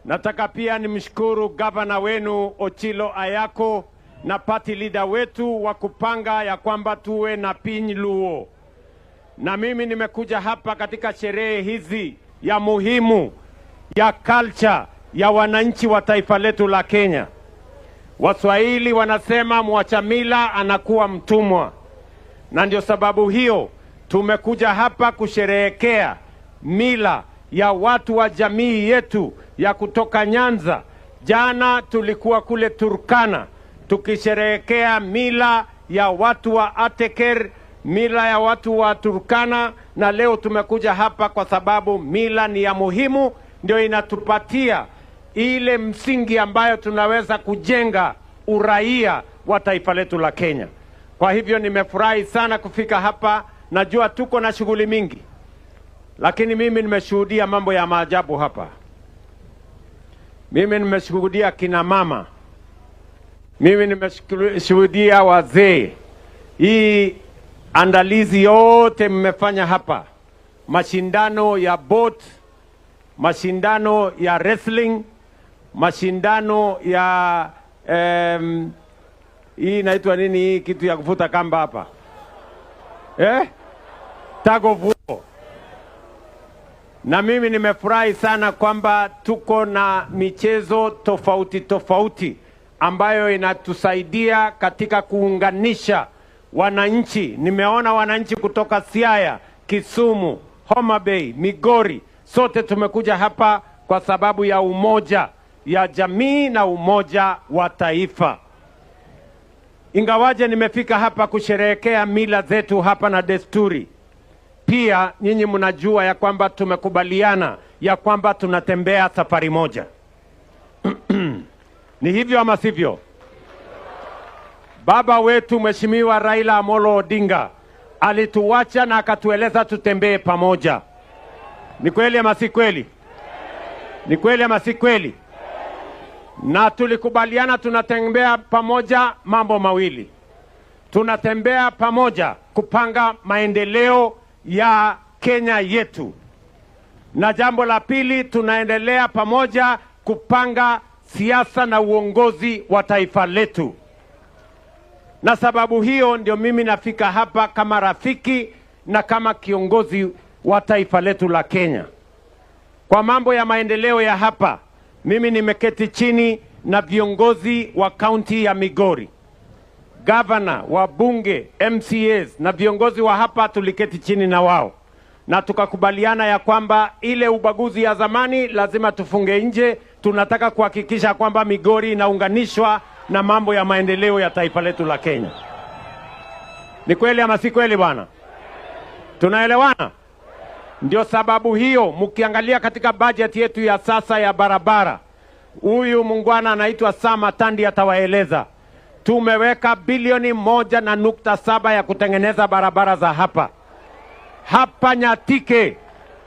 Nataka pia nimshukuru gavana wenu Ochilo Ayako na party leader wetu wa kupanga ya kwamba tuwe na Piny Luo. Na mimi nimekuja hapa katika sherehe hizi ya muhimu ya culture ya wananchi wa taifa letu la Kenya. Waswahili wanasema mwacha mila anakuwa mtumwa. Na ndio sababu hiyo tumekuja hapa kusherehekea mila ya watu wa jamii yetu ya kutoka Nyanza. Jana tulikuwa kule Turkana tukisherehekea mila ya watu wa Ateker, mila ya watu wa Turkana, na leo tumekuja hapa kwa sababu mila ni ya muhimu, ndio inatupatia ile msingi ambayo tunaweza kujenga uraia wa taifa letu la Kenya. Kwa hivyo nimefurahi sana kufika hapa. Najua tuko na shughuli mingi, lakini mimi nimeshuhudia mambo ya maajabu hapa. Mimi nimeshuhudia kina mama, mimi nimeshuhudia wazee. Hii andalizi yote mmefanya hapa, mashindano ya boat, mashindano ya wrestling, mashindano ya hii inaitwa nini hii kitu ya kuvuta kamba hapa? Tug of war. Na mimi nimefurahi sana kwamba tuko na michezo tofauti tofauti ambayo inatusaidia katika kuunganisha wananchi. Nimeona wananchi kutoka Siaya, Kisumu, Homa Bay, Migori, sote tumekuja hapa kwa sababu ya umoja ya jamii na umoja wa taifa. Ingawaje nimefika hapa kusherehekea mila zetu hapa na desturi, pia nyinyi mnajua ya kwamba tumekubaliana ya kwamba tunatembea safari moja. Ni hivyo ama sivyo? Baba wetu Mheshimiwa Raila Amolo Odinga alituacha na akatueleza tutembee pamoja. Ni kweli ama si kweli? Ni kweli ama si kweli? Na tulikubaliana tunatembea pamoja mambo mawili. Tunatembea pamoja kupanga maendeleo ya Kenya yetu. Na jambo la pili, tunaendelea pamoja kupanga siasa na uongozi wa taifa letu. Na sababu hiyo ndio mimi nafika hapa kama rafiki na kama kiongozi wa taifa letu la Kenya. Kwa mambo ya maendeleo ya hapa, mimi nimeketi chini na viongozi wa kaunti ya Migori, gavana, wabunge, MCAs na viongozi wa hapa. Tuliketi chini na wao na tukakubaliana ya kwamba ile ubaguzi ya zamani lazima tufunge nje. Tunataka kuhakikisha kwamba Migori inaunganishwa na mambo ya maendeleo ya taifa letu la Kenya. Ni kweli ama si kweli bwana? Tunaelewana? Ndio sababu hiyo mkiangalia katika budget yetu ya sasa ya barabara, huyu mungwana anaitwa Sam Atandi atawaeleza, tumeweka bilioni 1.7 ya kutengeneza barabara za hapa. Hapa Nyatike,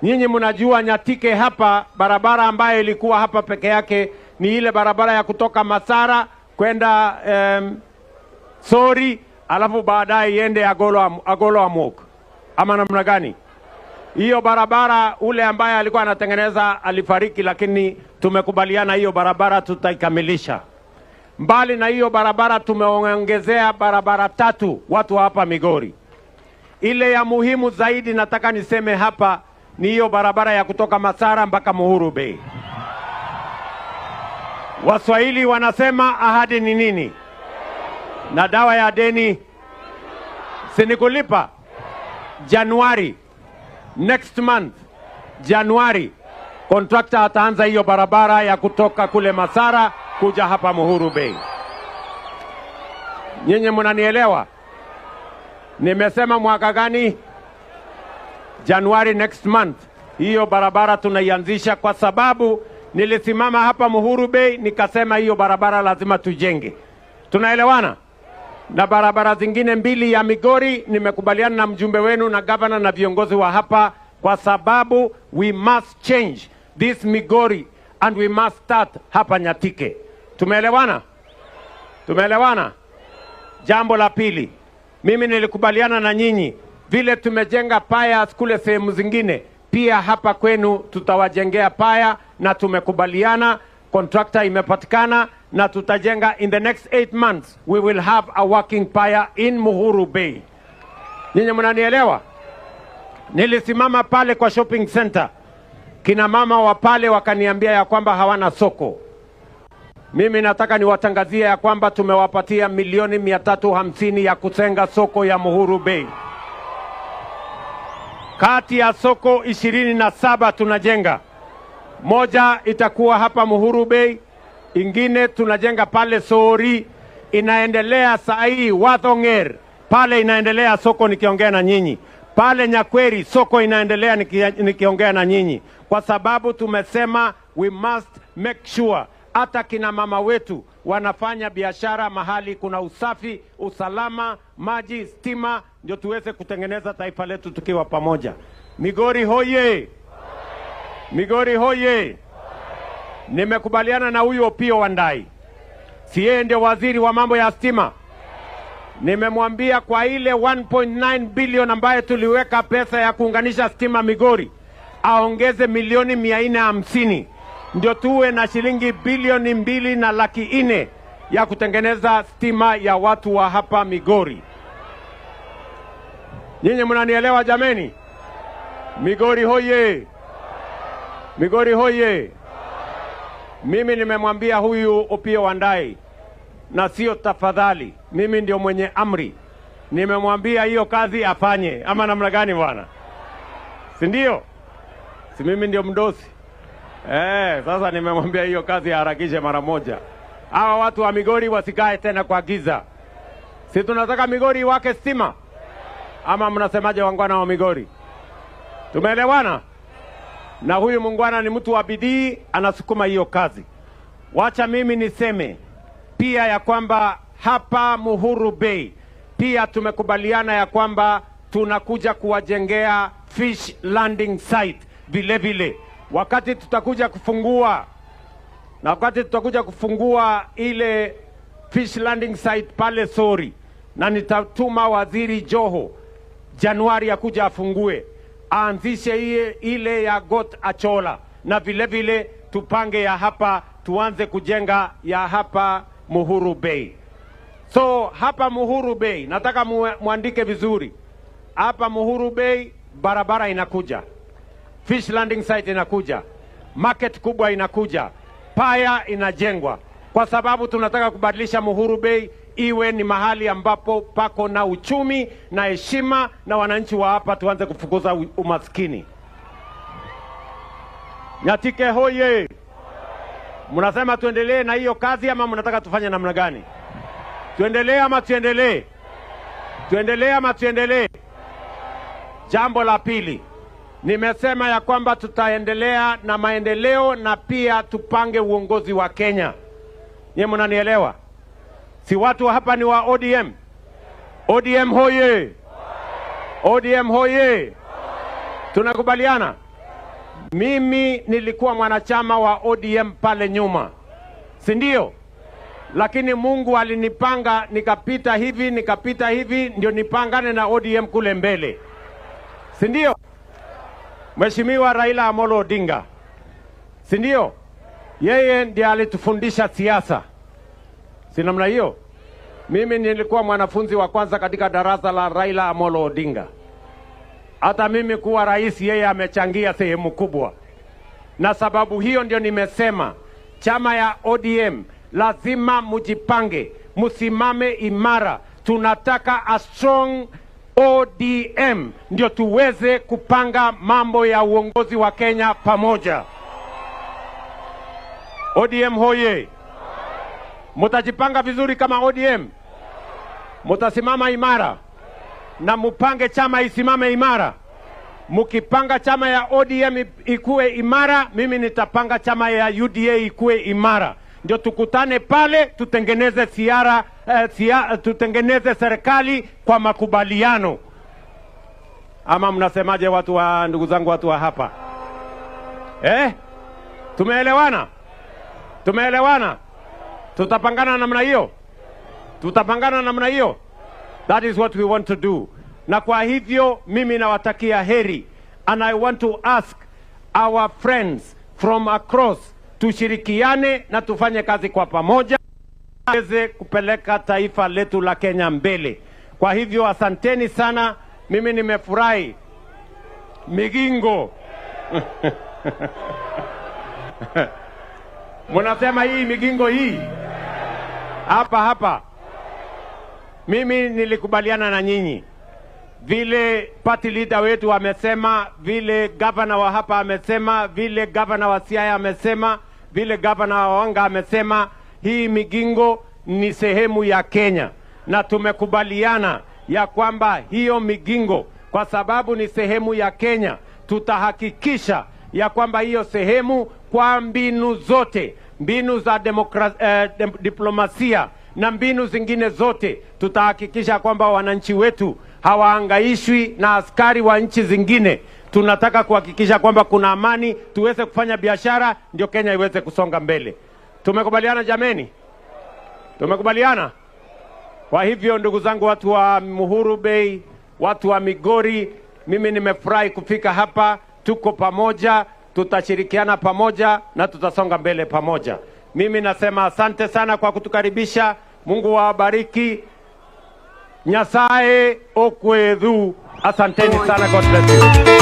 nyinyi mnajua Nyatike hapa, barabara ambayo ilikuwa hapa peke yake ni ile barabara ya kutoka Masara kwenda Sori, alafu baadaye iende Agolo Amok. Ama namna gani? Hiyo barabara ule ambaye alikuwa anatengeneza alifariki, lakini tumekubaliana hiyo barabara tutaikamilisha. Mbali na hiyo barabara tumeongezea barabara 3 watu hapa Migori. Ile ya muhimu zaidi nataka niseme hapa ni hiyo barabara ya kutoka Masara mpaka Muhuru Bay. Waswahili wanasema ahadi ni nini? Na dawa ya deni sinikulipa. Januari next month, Januari, contractor ataanza hiyo barabara ya kutoka kule Masara kuja hapa Muhuru Bay. Nyinyi mnanielewa? Nimesema mwaka gani? Januari next month. Hiyo barabara tunaianzisha kwa sababu nilisimama hapa Muhuru Bay nikasema hiyo barabara lazima tujenge. Tunaelewana? Na barabara zingine 2 ya Migori nimekubaliana na mjumbe wenu na governor na viongozi wa hapa, kwa sababu we must change this Migori and we must start hapa Nyatike. Tumeelewana? Tumeelewana? Jambo la pili, mimi nilikubaliana na nyinyi vile tumejenga paya kule sehemu zingine, pia hapa kwenu tutawajengea paya na tumekubaliana, contractor imepatikana na tutajenga. In the next 8 months we will have a working pier in Muhuru Bay. Ninyi mnanielewa? Nilisimama pale kwa shopping center, kina mama wa pale wakaniambia ya kwamba hawana soko. Mimi nataka niwatangazie ya kwamba tumewapatia milioni 350 ya kutenga soko ya Muhuru Bay. Kati ya soko 27 tunajenga, moja itakuwa hapa Muhuru Bay, ingine tunajenga pale Sori, inaendelea saa hii Wathonger, pale inaendelea soko nikiongea na nyinyi. Pale Nyakweri soko inaendelea nikiongea na nyinyi, kwa sababu tumesema we must make sure hata kina mama wetu wanafanya biashara mahali kuna usafi, usalama, maji, stima, ndio tuweze kutengeneza taifa letu tukiwa pamoja. Migori hoye! Migori hoye! Nimekubaliana na huyo Opiyo Wandayi, si yeye ndio waziri wa mambo ya stima? Nimemwambia kwa ile 1.9 billion ambaye tuliweka pesa ya kuunganisha stima Migori, aongeze milioni 450 ndio tuwe na shilingi bilioni 2.4 ya kutengeneza stima ya watu wa hapa Migori. Nyinyi mnanielewa jameni? Migori hoye! Migori hoye! Mimi nimemwambia huyu Opiyo Wandayi, na sio tafadhali, mimi ndio mwenye amri. Nimemwambia hiyo kazi afanye, ama namna gani bwana? Si ndio? Si mimi ndio mdosi? Sasa nimemwambia hiyo kazi harakishe mara moja. Hawa watu wa Migori wasikae tena kwa giza. Si tunataka Migori wake stima? Ama mnasemaje wangwana wa Migori? Tumeelewana? Na huyu mungwana ni mtu wa bidii, anasukuma hiyo kazi. Wacha mimi niseme pia ya kwamba hapa Muhuru Bay pia tumekubaliana ya kwamba tunakuja kuwajengea fish landing site vile vile. Wakati tutakuja kufungua ile fish landing site pale Sori, na nitatuma waziri Joho Januari ya kuja afungue, aanzishe ile ya Got Achola, na vile vile tupange ya hapa, tuanze kujenga ya hapa Muhuru Bay. So hapa Muhuru Bay nataka muandike vizuri. Hapa Muhuru Bay barabara inakuja, fish landing site inakuja, market kubwa inakuja, paya inajengwa, kwa sababu tunataka kubadilisha Muhuru Bay iwe ni mahali ambapo pako na uchumi na heshima, na wananchi wa hapa tuanze kufukuza umaskini. Nyatike hoye! Mnasema tuendelee na hiyo kazi ama mnataka tufanye namna gani? Tuendelee ama tuendelee? Tuendelee ama tuendelee? Jambo la pili, nimesema ya kwamba tutaendelea na maendeleo na pia tupange uongozi wa Kenya. Nyie mnanielewa? Si watu hapa ni wa ODM? ODM hoye! ODM hoye! Tunakubaliana? Mimi nilikuwa mwanachama wa ODM pale nyuma, si ndio? Lakini Mungu alinipanga nikapita hivi ndio nipangane na ODM kule mbele, si ndio? Mheshimiwa Raila Amolo Odinga, si ndio? Yeye ndiye alitufundisha siasa, si namna hiyo? Mimi nilikuwa mwanafunzi wa kwanza katika darasa la Raila Amolo Odinga. Hata mimi kuwa rais yeye amechangia sehemu kubwa. Na sababu hiyo ndio nimesema chama ya ODM lazima mujipange, musimame imara. Tunataka a strong ODM ndio tuweze kupanga mambo ya uongozi wa Kenya pamoja. ODM hoye! Mutajipanga vizuri kama ODM? Mutasimama imara na mupange chama isimame imara? Mukipanga chama ya ODM ikuwe imara, mimi nitapanga chama ya UDA ikuwe imara. Ndio tukutane pale, tutengeneze tutengeneze serikali kwa makubaliano. Ama mnasemaje watu wa ndugu zangu, watu wa hapa? Tumeelewana? Tumeelewana? Tutapangana namna hiyo? Tutapangana namna hiyo? That is what we want to do. Na kwa hivyo mimi nawatakia heri, and I want to ask our friends from across, tushirikiane na tufanye kazi kwa pamoja tuweze kupeleka taifa letu la Kenya mbele. Kwa hivyo asanteni sana, mimi nimefurahi. Migingo Mnasema hii migingo hii hapa. Mimi nilikubaliana na nyinyi vile party leader wetu amesema, vile governor wa hapa amesema, vile governor wa Siaya amesema, vile governor wa Wanga amesema. Hii migingo ni sehemu ya Kenya, na tumekubaliana ya kwamba hiyo migingo, kwa sababu ni sehemu ya Kenya, tutahakikisha ya kwamba hiyo sehemu kwa mbinu zote, mbinu za diplomasia na mbinu zingine zote, tutahakikisha kwamba wananchi wetu hawaangaishwi na askari wa nchi zingine. Tunataka kuhakikisha kwamba kuna amani, tuweze kufanya biashara, ndio Kenya iweze kusonga mbele. Tumekubaliana jameni? Tumekubaliana? Kwa hivyo ndugu zangu, watu wa Muhuru Bay, watu wa Migori, mimi nimefurahi kufika hapa. Tuko pamoja, tutashirikiana pamoja na tutasonga mbele pamoja. Mimi nasema asante sana kwa kutukaribisha. Mungu wabariki. Nyasaye okwedhu. Asanteni sana. God bless you.